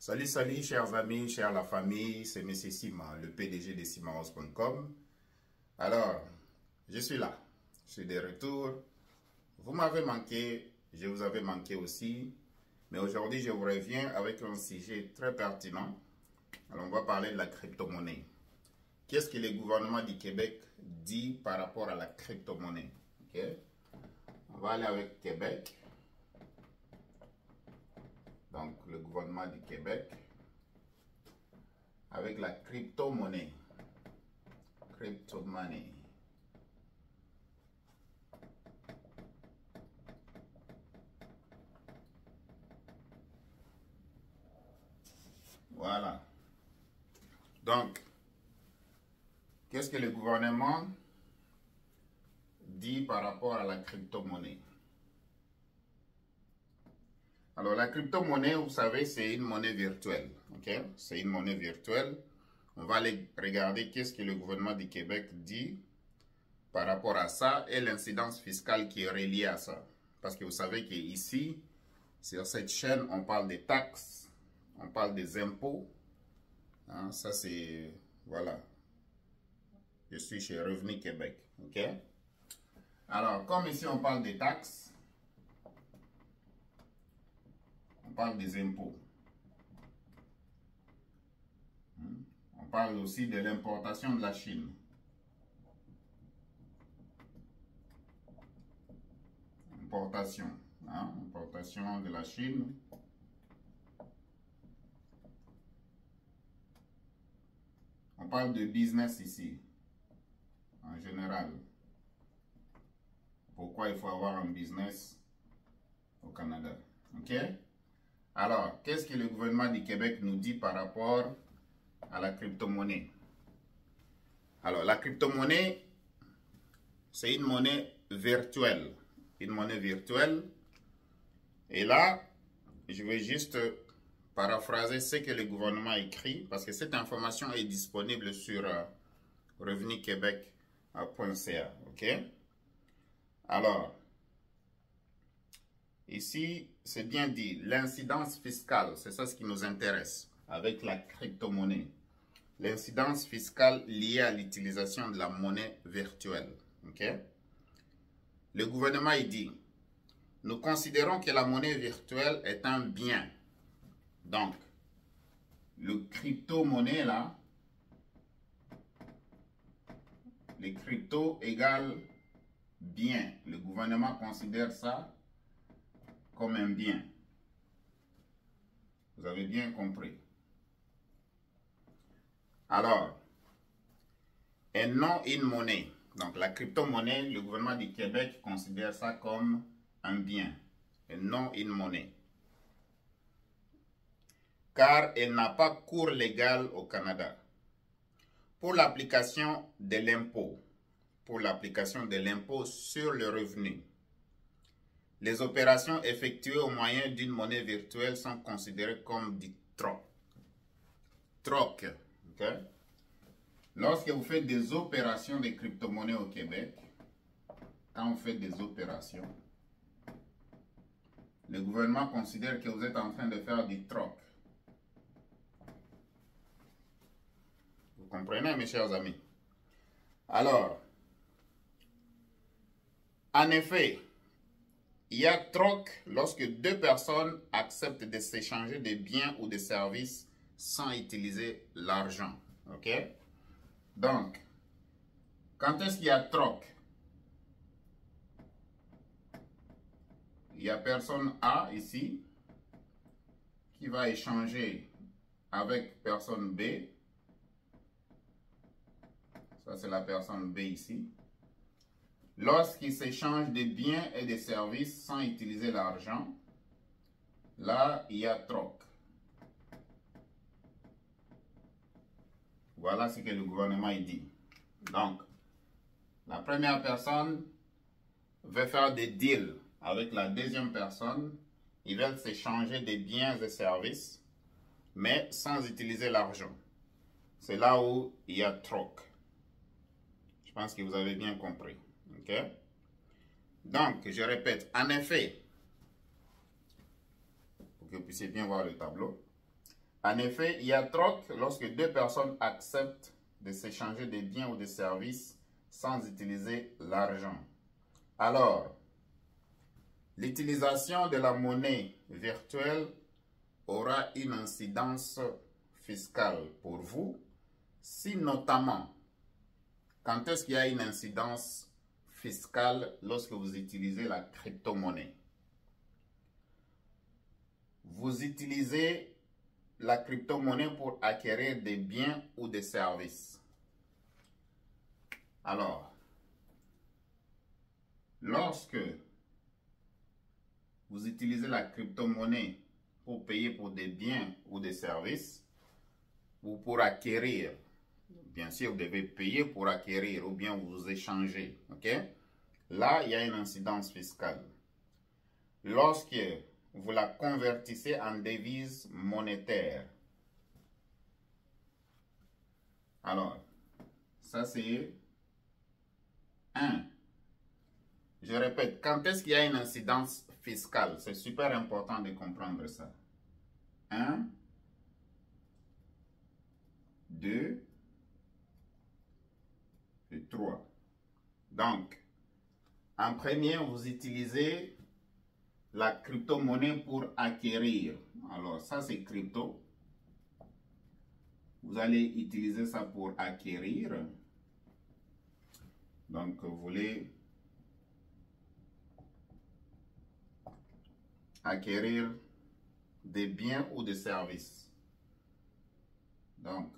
Salut, salut, chers amis, chers la famille, c'est M. Sima, le PDG de simahouse.com. Alors, je suis là, je suis de retour. Vous m'avez manqué, je vous avais manqué aussi. Mais aujourd'hui, je vous reviens avec un sujet très pertinent. Alors, on va parler de la crypto-monnaie. Qu'est-ce que le gouvernement du Québec dit par rapport à la crypto-monnaie? Ok? On va aller avec Québec. Donc, le gouvernement du Québec avec la crypto-monnaie. Crypto-monnaie. Voilà. Donc, qu'est-ce que le gouvernement dit par rapport à la crypto-monnaie? Alors, la crypto-monnaie, vous savez, c'est une monnaie virtuelle. Ok? C'est une monnaie virtuelle. On va aller regarder qu'est-ce que le gouvernement du Québec dit par rapport à ça et l'incidence fiscale qui est reliée à ça. Parce que vous savez qu'ici, sur cette chaîne, on parle des taxes, on parle des impôts. Hein, ça, c'est... Voilà. Je suis chez Revenu Québec. Ok? Alors, comme ici, on parle des taxes, on parle des impôts. On parle aussi de l'importation de la Chine. Importation. Hein? Importation de la Chine. On parle de business ici, en général. Pourquoi il faut avoir un business au Canada. Ok? Alors, qu'est-ce que le gouvernement du Québec nous dit par rapport à la crypto-monnaie? Alors, la crypto-monnaie, c'est une monnaie virtuelle. Une monnaie virtuelle. Et là, je vais juste paraphraser ce que le gouvernement écrit, parce que cette information est disponible sur revenuquebec.ca. Ok? Alors, ici, c'est bien dit, l'incidence fiscale, c'est ça ce qui nous intéresse avec la crypto-monnaie. L'incidence fiscale liée à l'utilisation de la monnaie virtuelle. Ok? Le gouvernement, il dit, nous considérons que la monnaie virtuelle est un bien. Donc, le crypto-monnaie là, les crypto égale bien. Le gouvernement considère ça comme un bien. Vous avez bien compris. Alors, et non une monnaie. Donc, la crypto-monnaie, le gouvernement du Québec considère ça comme un bien et non une monnaie. Car elle n'a pas cours légal au Canada. Pour l'application de l'impôt, sur le revenu, les opérations effectuées au moyen d'une monnaie virtuelle sont considérées comme du troc. Troc. Okay? Lorsque vous faites des opérations de crypto-monnaie au Québec, quand vous faites des opérations, le gouvernement considère que vous êtes en train de faire du troc. Vous comprenez, mes chers amis? Alors, en effet, il y a troc lorsque deux personnes acceptent de s'échanger des biens ou des services sans utiliser l'argent. Ok? Donc, quand est-ce qu'il y a troc? Il y a personne A ici qui va échanger avec personne B. Ça, c'est la personne B ici. Lorsqu'ils s'échangent des biens et des services sans utiliser l'argent, là, il y a troc. Voilà ce que le gouvernement dit. Donc, la première personne veut faire des deals avec la deuxième personne. Ils veulent s'échanger des biens et services, mais sans utiliser l'argent. C'est là où il y a troc. Je pense que vous avez bien compris. Ok? Donc, je répète, en effet, pour que vous puissiez bien voir le tableau, En effet, il y a troc lorsque deux personnes acceptent de s'échanger des biens ou des services sans utiliser l'argent. Alors, l'utilisation de la monnaie virtuelle aura une incidence fiscale pour vous si notamment, quand est-ce qu'il y a une incidence fiscale lorsque vous utilisez la crypto-monnaie? Vous utilisez la crypto-monnaie pour acquérir des biens ou des services. Alors, lorsque vous utilisez la crypto-monnaie pour payer pour des biens ou des services, ou pour acquérir, bien sûr, vous devez payer pour acquérir ou bien vous échanger, ok? Là, il y a une incidence fiscale. Lorsque vous la convertissez en devise monétaire, alors, ça c'est 1. Je répète, quand est-ce qu'il y a une incidence fiscale? C'est super important de comprendre ça. 1, 2 et 3. Donc, en premier, vous utilisez la crypto-monnaie pour acquérir. Alors, ça c'est crypto. Vous allez utiliser ça pour acquérir. Donc, vous voulez acquérir des biens ou des services. Donc,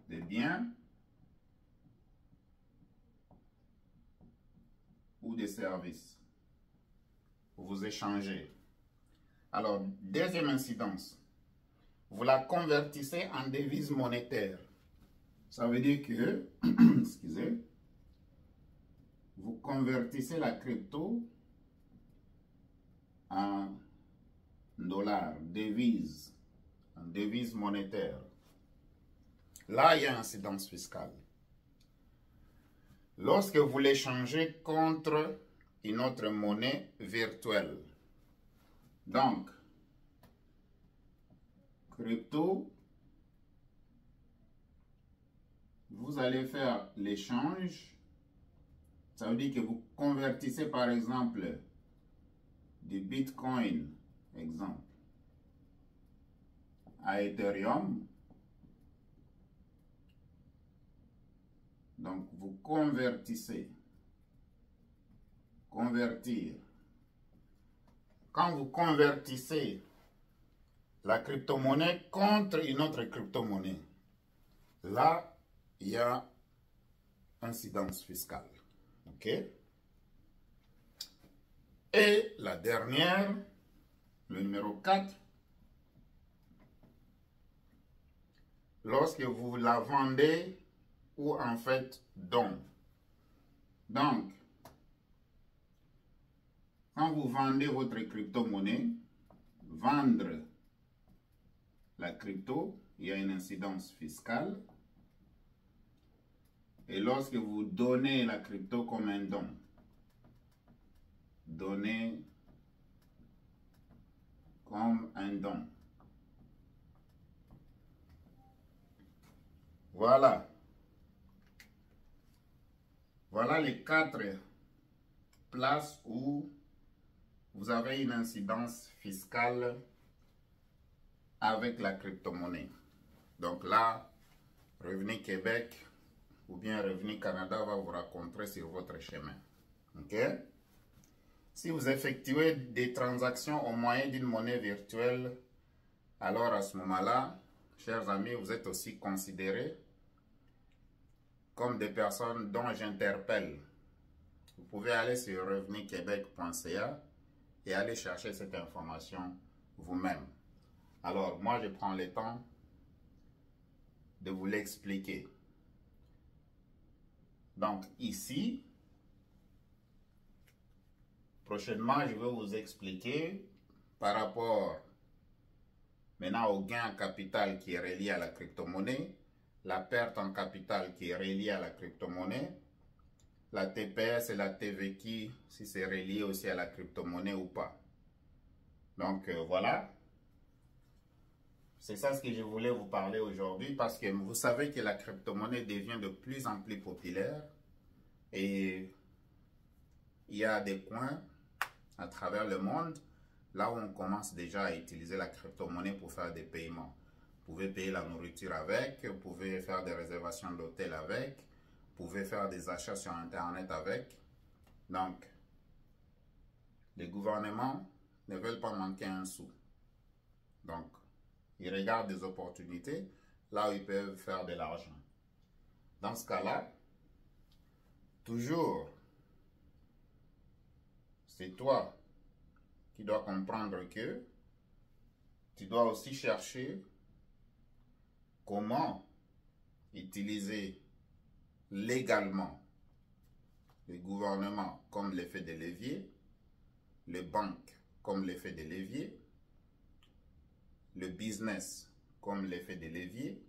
des biens ou des services. Vous échangez. Alors, deuxième incidence. Vous la convertissez en devise monétaire. Ça veut dire que, excusez, vous convertissez la crypto en dollars, devise, en devise monétaire. Là, il y a incidence fiscale. Lorsque vous l'échangez contre une autre monnaie virtuelle. Donc, crypto, vous allez faire l'échange. Ça veut dire que vous convertissez par exemple du Bitcoin, exemple, à Ethereum. Donc, vous convertissez. Convertir. Quand vous convertissez la crypto-monnaie contre une autre crypto-monnaie, là, il y a incidence fiscale. OK? Et la dernière, le numéro 4, lorsque vous la vendez ou en fait don. Donc, quand vous vendez votre crypto-monnaie, vendre la crypto, il y a une incidence fiscale. Et lorsque vous donnez la crypto comme un don, donner comme un don. Voilà. Voilà les 4 places où vous avez une incidence fiscale avec la crypto-monnaie. Donc là, Revenu Québec ou bien Revenu Canada va vous rencontrer sur votre chemin. OK? Si vous effectuez des transactions au moyen d'une monnaie virtuelle, alors à ce moment-là, chers amis, vous êtes aussi considérés comme des personnes dont j'interpelle. Vous pouvez aller sur revenuquebec.ca et aller chercher cette information vous-même. Alors, moi, je prends le temps de vous l'expliquer. Donc, ici, prochainement, je vais vous expliquer par rapport maintenant au gain en capital qui est relié à la crypto-monnaie, la perte en capital qui est reliée à la crypto-monnaie, la TPS et la TVQ si c'est relié aussi à la crypto-monnaie ou pas. Donc, Donc voilà. C'est ça ce que je voulais vous parler aujourd'hui parce que vous savez que la crypto-monnaie devient de plus en plus populaire et il y a des coins à travers le monde là où on commence déjà à utiliser la crypto-monnaie pour faire des paiements. Vous pouvez payer la nourriture avec, vous pouvez faire des réservations d'hôtel avec, vous pouvez faire des achats sur Internet avec. Donc, les gouvernements ne veulent pas manquer un sou. Donc, ils regardent des opportunités là où ils peuvent faire de l'argent. Dans ce cas-là, toujours, c'est toi qui dois comprendre que tu dois aussi chercher comment utiliser légalement le gouvernement comme l'effet de levier, les banques comme l'effet de levier, le business comme l'effet de levier.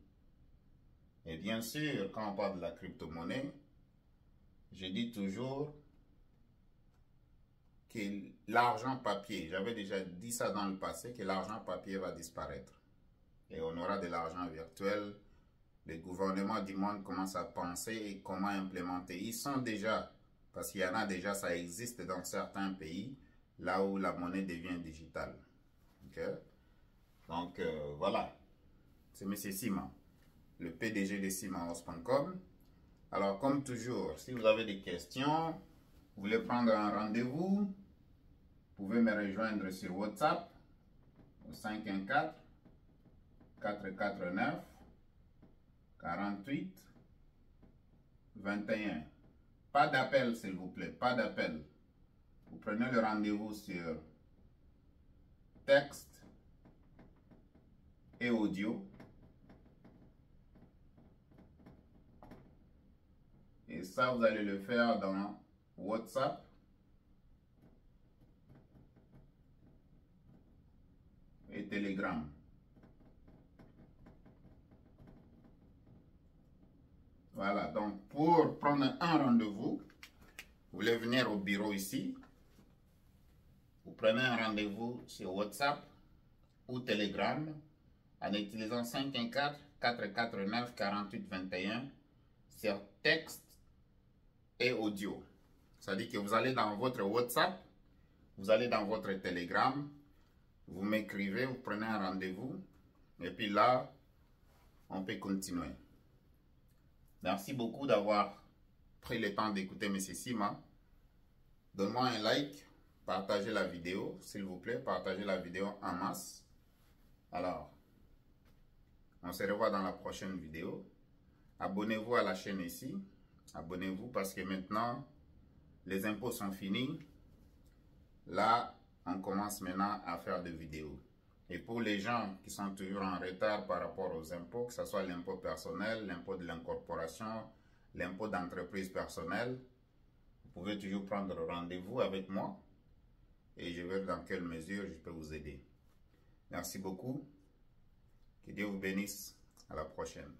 Et bien sûr, quand on parle de la crypto-monnaie, je dis toujours que l'argent papier, j'avais déjà dit ça dans le passé, que l'argent papier va disparaître. Et on aura de l'argent virtuel. Les gouvernements du monde commencent à penser et comment implémenter. Ils sont déjà, parce qu'il y en a déjà, ça existe dans certains pays, là où la monnaie devient digitale. Okay? Donc voilà, c'est M. Sima, le PDG de simahouse.com. Alors comme toujours, si vous avez des questions, vous voulez prendre un rendez-vous, vous pouvez me rejoindre sur WhatsApp au 514 449 48 21. Pas d'appel s'il vous plaît, pas d'appel. Vous prenez le rendez-vous sur texte et audio. Et ça, vous allez le faire dans WhatsApp. Et Telegram. Voilà, donc pour prendre un rendez-vous, vous voulez venir au bureau ici. Vous prenez un rendez-vous sur WhatsApp ou Telegram en utilisant 514 449 48 21 sur texte et audio. C'est-à-dire que vous allez dans votre WhatsApp, vous allez dans votre Telegram, vous m'écrivez, vous prenez un rendez-vous, et puis là, on peut continuer. Merci beaucoup d'avoir pris le temps d'écouter M. Sima. Donne-moi un like, partagez la vidéo, s'il vous plaît, partagez la vidéo en masse. Alors, on se revoit dans la prochaine vidéo. Abonnez-vous à la chaîne ici. Abonnez-vous parce que maintenant, les impôts sont finis. Là, on commence maintenant à faire des vidéos. Et pour les gens qui sont toujours en retard par rapport aux impôts, que ce soit l'impôt personnel, l'impôt de l'incorporation, l'impôt d'entreprise personnelle, vous pouvez toujours prendre rendez-vous avec moi et je verrai dans quelle mesure je peux vous aider. Merci beaucoup. Que Dieu vous bénisse. À la prochaine.